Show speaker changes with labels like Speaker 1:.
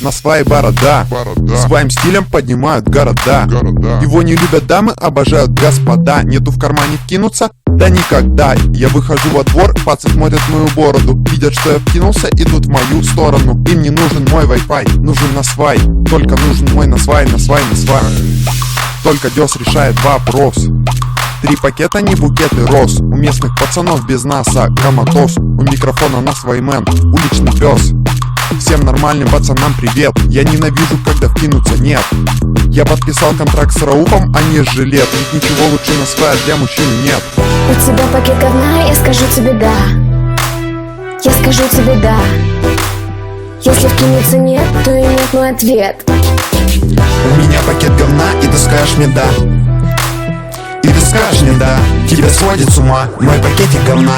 Speaker 1: на свай борода. Своим стилем поднимают города. Его не любят дамы, обожают господа. Нету в кармане вкинуться? Да никогда. Я выхожу во двор, пацы смотрят мою бороду. Видят, что я вкинулся, идут в мою сторону. Им не нужен мой Wi-Fi, нужен на свай. Только нужен мой на свай. Только Дёс решает вопрос. 3 пакета, не букеты роз. У местных пацанов без НАСА коматоз. У микрофона на свой мэн, уличный пес. Всем нормальным пацанам привет. Я ненавижу, когда вкинуться нет. Я подписал контракт с Раупом, а не жилет. Ведь ничего лучше на свай для мужчин нет.
Speaker 2: У тебя пакет говна, я скажу тебе да. Я скажу тебе да. Если вкинуться нет, то и нет мой ответ.
Speaker 3: У меня пакет говна, и ты скажешь мне да. И ты скажешь мне да. Тебя сводит с ума мой пакетик говна.